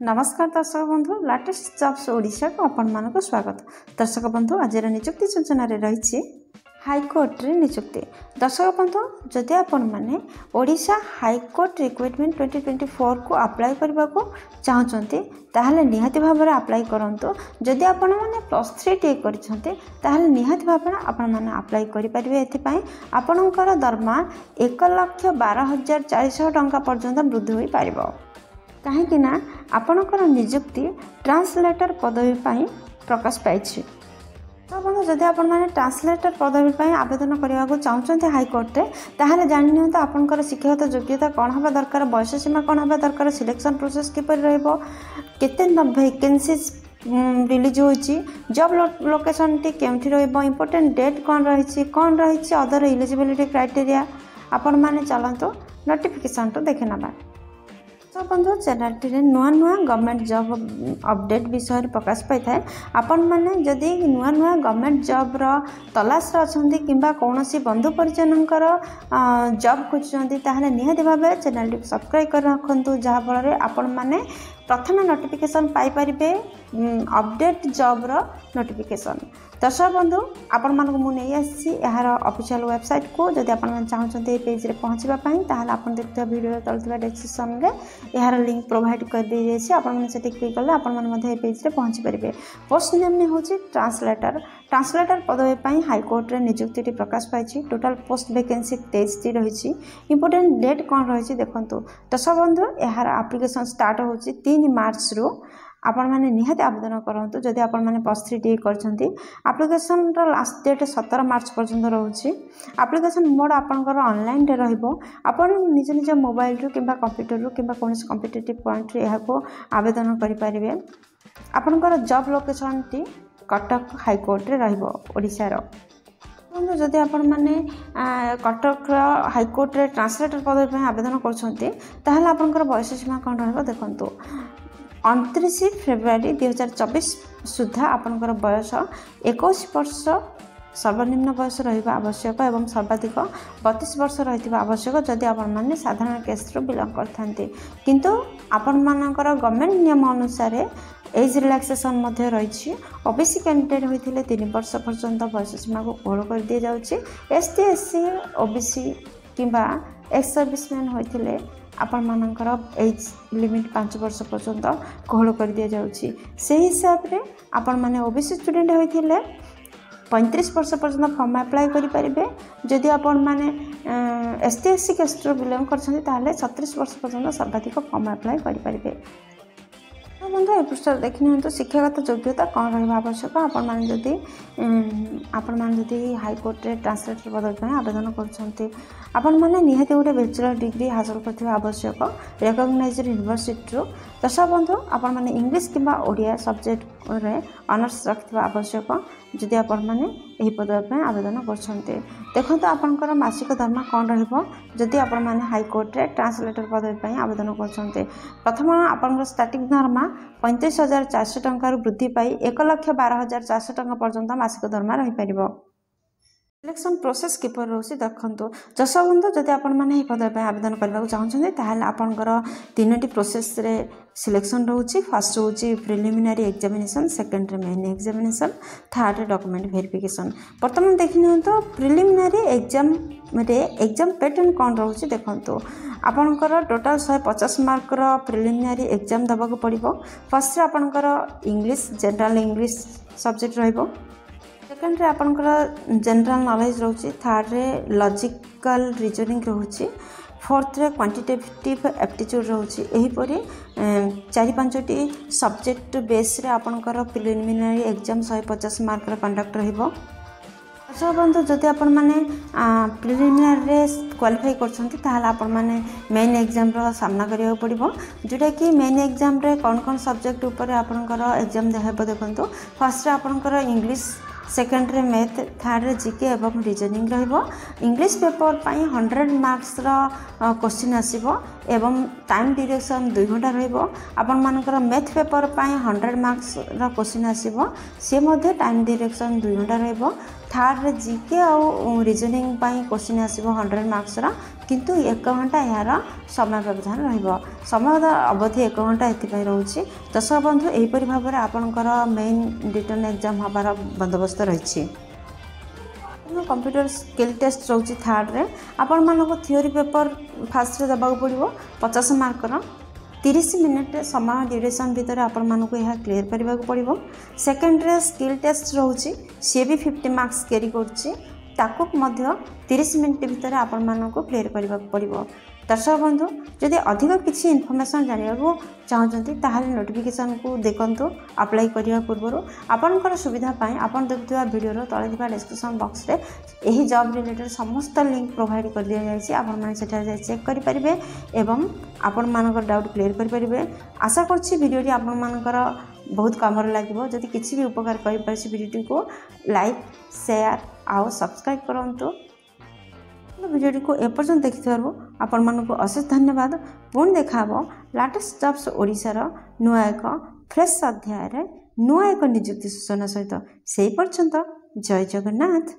नमस्कार दर्शक बंधु लेटेस्ट जॉब्स ओडिशा को आपण मानक स्वागत। दर्शक बंधु आज नियुक्ति सूचना रही हाईकोर्ट रे नियुक्ति। दर्शक बंधु जदि आपण माने ओडिशा हाईकोर्ट रिक्रुटमेंट 2024 को अप्लाई करबा को चाहचंती ताहले निहाती भाबरे अप्लाई करंतु। जदि आपण माने +3 टी करछंती ताहले निहाती भाबरे आपण माने अप्लाई करि परिबे। एथि पई आपणकर दरमा 1,12,400 टंका पर्यंत वृद्धि होई पारिबो। कहीं ना आपणकर नियुक्ति ट्रांसलेटर पदवी पाई प्रकाश पाई। तो बंधु जदि आपण माने ट्रांसलेटर पदवी पाई आवेदन करने को चाहते हाईकोर्ट रे ताहले जानि नियंतु आपणकर शिक्षागत योग्यता कौन हवा दरकार, बयस सीमा कौन हवा दरकार, सिलेक्शन प्रोसेस किपर रहइबो, केते वैकेंसीज रिलीज होची, जॉब लोकेशन टी केमथि रहइबो, इंपोर्टेंट डेट कौन रही अदर एलिजिबिलिटी क्राइटेरिया आपण माने चलंतु नोटिफिकेशन तो देखे नबा। तो बंधु चैनल टी नुआ नुआ गवर्नमेंट जॉब अपडेट विषय प्रकाश पाई थाए। आपण माने जदि नुआ नुआ गवर्नमेंट जॉब रो तलाश रछंती किंबा कोनोसी बंधु परिजनकर जॉब खोजछंती ताहले निहाती भाबे चैनल टी सब्सक्राइब कर रखंतु, जहा फल रे आपण माने प्रथम नोटिफिकेशन पाई परिबे अपडेट जॉब रो नोटिफिकेशन। दर्शक बंधु आपण मानक मु नै आसी यार ऑफिशियल वेबसाइट को जदि आपण मन चाहछंते ए पेज रे पहुंचबा पई ताहले आपण देखते वीडियो तलतबा डिस्क्रिप्शन रे यार लिंक प्रोवाइड कर दै छै। आपण मन सेठी क्लिक करले आपण मन मध्ये ए पेज रे पहुंच परिबे। पोस्ट नेम ने होची ट्रांसलेटर पदवी पई हाई कोर्ट रे नियुक्ति प्रकाश पाई। टोटल पोस्ट वैकेंसी 23 टी रही। इंपोर्टेंट डेट कौन रही देखंतु। दर्शक बंधु यार एप्लिकेशन स्टार्ट होची 3 मार्च रु। आपण माने निहाती आवेदन करंतु जदि आपण माने +3 टी करछंती। एप्लिकेशन रो लास्ट डेट 17 मार्च पर्यंत रहउची। एप्लिकेशन मोड आपनकर ऑनलाइन रे रहइबो। आपण निज निज मोबाइल रु किबा कंप्यूटर रु किबा कोनस कॉम्पिटिटिव पॉइंट रे एहा को आवेदन करि परिबे। आपनकर job location T Cuttack high court रे रहइबो ओडिसा रो। बंधु जदि आपण माने कटक हाई कोर्ट रे ट्रांसलेटर पदवी पे आवेदन करछंती ताहले आपनकर बयस सीमा कोन रहइबो देखंतु। 29 फेब्रुआरी 2024 सुधा आपनकर बयस 21 वर्ष सर्वनिम्न बयस रहिबा आवश्यक एवं सर्वाधिक 32 वर्ष रहिबा आवश्यक जदि आपण माने साधारण केस रो बिलोंग करथांती। किंतु आपण मानकर गवर्नमेंट नियम अनुसार एज रिलैक्सेशन मध्ये रही। ओबीसी कैंडिडेट होइथिले 3 वर्ष पर्यंत बयस सीमा को कोहल कर दिया जाउची। एसटी एससी ओबीसी किंबा एक्स सर्विसमैन होइथिले आपण मानकर एज लिमिट 5 वर्ष पर्यंत कोहल कर दिया जाउची। से हिसाब रे आपण माने ओबीसी स्टूडेंट होइथिले 35 वर्ष पर्यंत फॉर्म अप्लाई करि परिबे। जदि आपण माने एसटी एससी कास्ट रो बिलोंग करछन्ती ताहले 37 वर्ष पर्यंत सर्वाधिक फॉर्म अप्लाई करि परिबे। तो बंधु ए पृष्ठ देखिन तो शिक्षागत योग्यता कौन रहा आवश्यक। आपण माने जदि हाई कोर्ट रे ट्रांसलेटर पदवी पे आवेदन करछन्ती आपण माने निहाती गोटे बैचलर डिग्री हासिल करथिबा आवश्यक रिकॉग्नाइज्ड यूनिवर्सिटी रो। दर्शक बंधु आपण माने इंग्लिश किंबा ओडिया सब्जेक्ट रे ऑनर्स रखथिबा आवश्यक जदि आपण माने एही पदवी पे आवेदन करछन्ती। देखंतु आपनकर मासिक दरमा कौन रहइबो जदि आपण माने हाई कोर्ट रे ट्रांसलेटर पदवी पे आवेदन करछन्ती। प्रथम आपनकर स्टार्टिंग दरमा 35,400 टंका वृद्धि पाई 1,12,400 टंका पर्यंत मासिक दरमा रही पारिबो। सिलेक्शन प्रोसेस किपर रोसी देखंतु। दर्शक बंधु जदि आपण माने ए पदवी पे आवेदन करबा को चाहछन्ते ताहले आपनकर 3टी प्रोसेस रे सिलेक्शन रहउची। फर्स्ट होची प्रिलिमिनरी एग्जामिनेशन, सेकंड रे मेन एग्जामिनेशन, थर्ड रे डॉक्यूमेंट वेरिफिकेशन। वर्तमान देखिन तो प्रिलिमिनरी एग्जाम पैटर्न कौन रहउची देखंतु। आपनकर टोटल 150 मार्क रो प्रिलिमिनरी एग्जाम दबा को पड़िबो। फर्स्ट रे आपनकर इंग्लिश जनरल इंग्लिश सब्जेक्ट रहइबो। सेकंड रे आपनकर जनरल नॉलेज रहउची। थर्ड रे लॉजिकल रीजनिंग रहउची। फोर्थ रे क्वांटिटेटिव एप्टीट्यूड रहउची। एही परी 4-5टी सब्जेक्ट बेस रे आपनकर प्रिलिमिनरी एग्जाम 150 मार्क रे कंडक्ट रहइबो। अच्छा बंधु जदि आपण माने प्रिलिमिनरी रे क्वालिफाई करछन्ती ताहले आपण माने मेन एग्जाम रो सामना करियो पड़िबो। जोटा कि मेन एग्जाम रे कोन सब्जेक्ट ऊपर आपनकर एग्जाम देहबो देखंतु। फर्स्ट रे आपनकर इंग्लिश, सेकंड रे मैथ, थर्ड रे जीके एवं रीजनिंग रहइबो। इंग्लिश पेपर पाई 100 मार्क्स रो क्वेश्चन आसीबो। एवं टाइम ड्यूरेशन 2 घंटा रहिबो आपण मानकर मैथ पेपर पाई 100 मार्क्स रा क्वेश्चन आसीबो से मध्ये टाइम ड्यूरेशन 2 घंटा रहिबो थर्ड रे जीके और रीजनिंग पाई क्वेश्चन आसीबो 100 मार्क्स रा किंतु 1 घंटा यार समय व्यवधान रहिबो समय अवधि 1 घंटा एथि पई रहउची दर्शक बंधु एही परि भाबरे आपनकर मेन रिटन एग्जाम हबार बंदोबस्त रहिछि कंप्यूटर स्किल टेस्ट रोचे थर्ड रे आपण मानको थ्योरी पेपर फास्ट रे दबाक पड़िबो 50 मार्क रा 30 मिनिट समय ड्यूरेशन भितर आपण मानको यह क्लियर करबा पड़िबो सेकंड रे स्किल टेस्ट रोचे से भी 50 मार्क्स कैरी करछि ताको मध्य 30 मिनिट भितर आपण मानको क्लियर करबा पड़िबो दर्शक बंधु जदि अधिक किसी इनफॉरमेशन जानिबा चाहते ताहले नोटिफिकेशन को देखंतु अप्लाई करिया पूर्व आपनकर सुविधा पाई आपण देखुवा वीडियो तले दिबा डिस्क्रिप्शन बॉक्स रे एही जॉब रिलेटेड समस्त लिंक प्रोवाइड कर दिया जायछि आपण माने सेठा जाय चेक करि परिबे एवं आपण मानकर डाउट क्लियर करि परिबे आशा करछि वीडियो आपण मानकर बहुत काम लागिबो जदि किछि भी उपकार करि परछि वीडियो को लाइक शेयर आउ सब्सक्राइब करंतु वीडियो को एपर्यंत देखिथारु आपण मानको अशेष धन्यवाद पुणी देखा लेटेस्ट जॉब्स ओडिशार नुआ एक फ्रेश अध्याय नुआ एक निजुक्ति सूचना सहित से पर्यंत जय जगन्नाथ।